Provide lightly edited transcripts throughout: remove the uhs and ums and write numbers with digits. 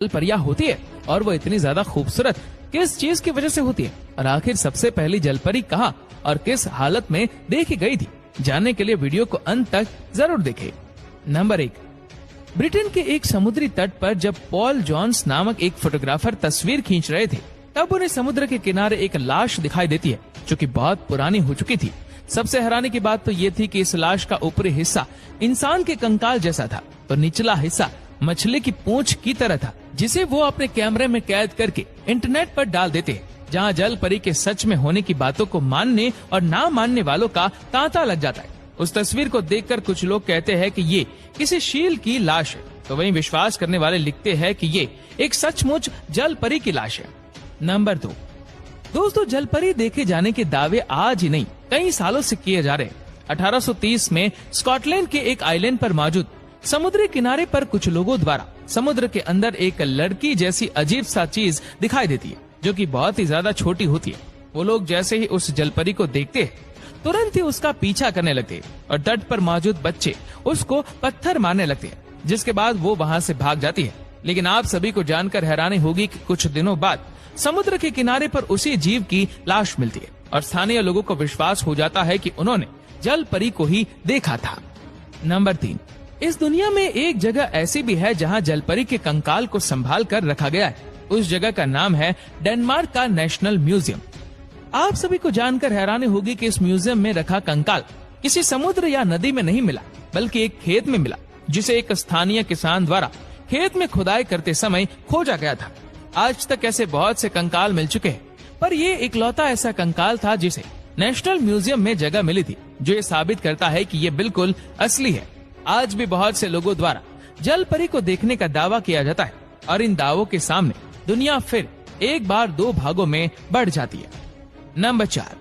जलपरियां होती है और वो इतनी ज्यादा खूबसूरत किस चीज की वजह से होती है, और आखिर सबसे पहली जलपरी कहाँ और किस हालत में देखी गई थी, जानने के लिए वीडियो को अंत तक जरूर देखें। नंबर 1, ब्रिटेन के एक समुद्री तट पर जब पॉल जॉन्स नामक एक फोटोग्राफर तस्वीर खींच रहे थे, तब उन्हें समुद्र के किनारे एक लाश दिखाई देती है जो कि बहुत पुरानी हो चुकी थी। सबसे हैरानी की बात तो ये थी कि इस लाश का ऊपरी हिस्सा इंसान के कंकाल जैसा था, तो निचला हिस्सा मछली की पूंछ की तरह था, जिसे वो अपने कैमरे में कैद करके इंटरनेट पर डाल देते हैं, जहां जल परी के सच में होने की बातों को मानने और ना मानने वालों का तांता लग जाता है। उस तस्वीर को देखकर कुछ लोग कहते हैं कि ये किसी शील की लाश है, तो वहीं विश्वास करने वाले लिखते हैं कि ये एक सचमुच जल परी की लाश है। नंबर 2, दोस्तों, जल परी देखे जाने के दावे आज ही नहीं कई सालों से किए जा रहे हैं। 1830 में स्कॉटलैंड के एक आइलैंड पर मौजूद समुद्री किनारे पर कुछ लोगों द्वारा समुद्र के अंदर एक लड़की जैसी अजीब सा चीज दिखाई देती है, जो कि बहुत ही ज्यादा छोटी होती है। वो लोग जैसे ही उस जलपरी को देखते हैं, तुरंत ही उसका पीछा करने लगते हैं और तट पर मौजूद बच्चे उसको पत्थर मारने लगते हैं, जिसके बाद वो वहाँ से भाग जाती है। लेकिन आप सभी को जानकर हैरानी होगी कि कुछ दिनों बाद समुद्र के किनारे पर उसी जीव की लाश मिलती है और स्थानीय लोगों को विश्वास हो जाता है कि उन्होंने जल परी को ही देखा था। नंबर 3, इस दुनिया में एक जगह ऐसी भी है जहां जलपरी के कंकाल को संभाल कर रखा गया है। उस जगह का नाम है डेनमार्क का नेशनल म्यूजियम। आप सभी को जानकर हैरानी होगी कि इस म्यूजियम में रखा कंकाल किसी समुद्र या नदी में नहीं मिला, बल्कि एक खेत में मिला, जिसे एक स्थानीय किसान द्वारा खेत में खुदाई करते समय खोजा गया था। आज तक ऐसे बहुत से कंकाल मिल चुके हैं, पर ये इकलौता ऐसा कंकाल था जिसे नेशनल म्यूजियम में जगह मिली थी, जो ये साबित करता है कि ये बिल्कुल असली है। आज भी बहुत से लोगों द्वारा जल परी को देखने का दावा किया जाता है और इन दावों के सामने दुनिया फिर एक बार 2 भागों में बढ़ जाती है। नंबर 4,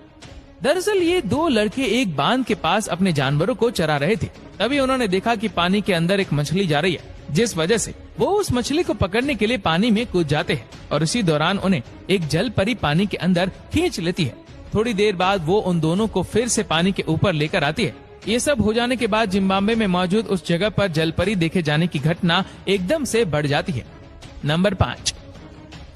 दरअसल ये 2 लड़के एक बांध के पास अपने जानवरों को चरा रहे थे। तभी उन्होंने देखा कि पानी के अंदर एक मछली जा रही है, जिस वजह से वो उस मछली को पकड़ने के लिए पानी में कूद जाते हैं और इसी दौरान उन्हें एक जल परी पानी के अंदर खींच लेती है। थोड़ी देर बाद वो उन दोनों को फिर से पानी के ऊपर लेकर आती है। ये सब हो जाने के बाद जिम्बाब्वे में मौजूद उस जगह पर जलपरी देखे जाने की घटना एकदम से बढ़ जाती है। नंबर 5,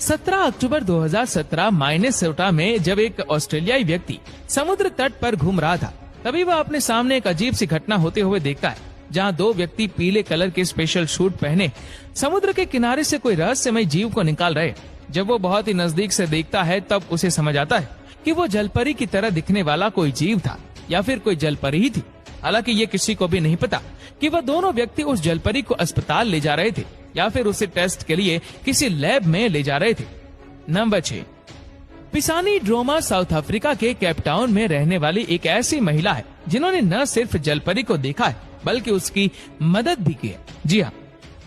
17 अक्टूबर 2017 माइनेसोटा में जब एक ऑस्ट्रेलियाई व्यक्ति समुद्र तट पर घूम रहा था, तभी वह अपने सामने एक अजीब सी घटना होते हुए देखता है, जहां 2 व्यक्ति पीले कलर के स्पेशल सूट पहने समुद्र के किनारे से कोई रहस्यमय जीव को निकाल रहे। जब वो बहुत ही नजदीक से देखता है, तब उसे समझ आता है कि वो जलपरी की तरह दिखने वाला कोई जीव था या फिर कोई जलपरी ही थी। हालांकि ये किसी को भी नहीं पता कि वह दोनों व्यक्ति उस जलपरी को अस्पताल ले जा रहे थे या फिर उसे टेस्ट के लिए किसी लैब में ले जा रहे थे। नंबर 6, पिसानी ड्रोमा साउथ अफ्रीका के केपटाउन में रहने वाली एक ऐसी महिला है जिन्होंने न सिर्फ जलपरी को देखा है बल्कि उसकी मदद भी की है। जी हाँ,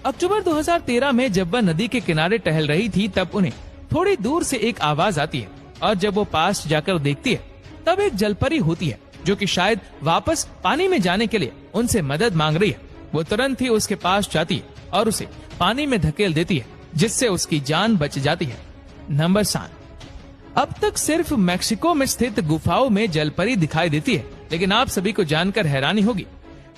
अक्टूबर 2013 में जब वह नदी के किनारे टहल रही थी, तब उन्हें थोड़ी दूर से एक आवाज आती है और जब वो पास जाकर देखती है, तब एक जलपरी होती है जो कि शायद वापस पानी में जाने के लिए उनसे मदद मांग रही है। वो तुरंत ही उसके पास जाती है और उसे पानी में धकेल देती है, जिससे उसकी जान बच जाती है। नंबर 7, अब तक सिर्फ मैक्सिको में स्थित गुफाओं में जलपरी दिखाई देती है, लेकिन आप सभी को जानकर हैरानी होगी,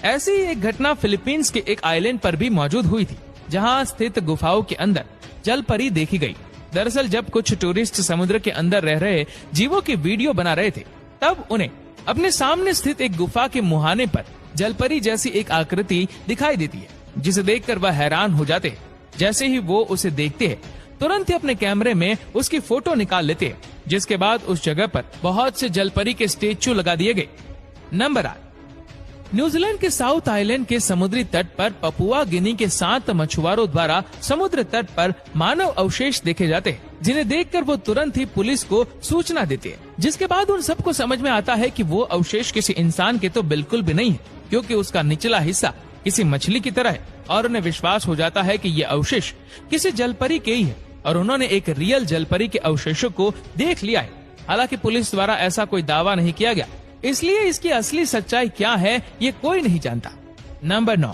ऐसी एक घटना फिलीपींस के एक आइलैंड पर भी मौजूद हुई थी, जहां स्थित गुफाओं के अंदर जलपरी देखी गई। दरअसल जब कुछ टूरिस्ट समुद्र के अंदर रह रहे जीवों की वीडियो बना रहे थे, तब उन्हें अपने सामने स्थित एक गुफा के मुहाने पर जलपरी जैसी एक आकृति दिखाई देती है, जिसे देखकर वह हैरान हो जाते हैं। जैसे ही वो उसे देखते हैं, तुरंत ही अपने कैमरे में उसकी फोटो निकाल लेते हैं, जिसके बाद उस जगह पर बहुत से जलपरी के स्टेचू लगा दिए गए। नंबर 8, न्यूजीलैंड के साउथ आइलैंड के समुद्री तट पर पपुआ गिनी के 7 मछुआरों द्वारा समुद्र तट पर मानव अवशेष देखे जाते हैं, जिन्हें देखकर वो तुरंत ही पुलिस को सूचना देते हैं, जिसके बाद उन सबको समझ में आता है कि वो अवशेष किसी इंसान के तो बिल्कुल भी नहीं है, क्योंकि उसका निचला हिस्सा किसी मछली की तरह है, और उन्हें विश्वास हो जाता है कि ये अवशेष किसी जलपरी के ही है और उन्होंने एक रियल जलपरी के अवशेषों को देख लिया है। हालांकि पुलिस द्वारा ऐसा कोई दावा नहीं किया गया, इसलिए इसकी असली सच्चाई क्या है ये कोई नहीं जानता। नंबर 9,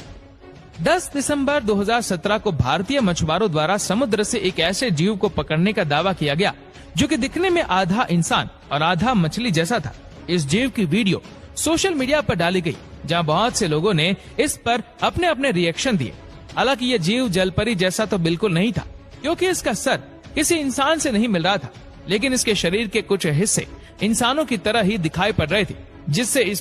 10 दिसंबर 2017 को भारतीय मछुआरों द्वारा समुद्र से एक ऐसे जीव को पकड़ने का दावा किया गया जो कि दिखने में आधा इंसान और आधा मछली जैसा था। इस जीव की वीडियो सोशल मीडिया पर डाली गई, जहां बहुत से लोगों ने इस पर अपने अपने रिएक्शन दिए। हालांकि ये जीव जलपरी जैसा तो बिल्कुल नहीं था, क्योंकि इसका सर किसी इंसान से नहीं मिल रहा था, लेकिन इसके शरीर के कुछ हिस्से इंसानों की तरह ही दिखाई पड़ रहे थे, जिससे इस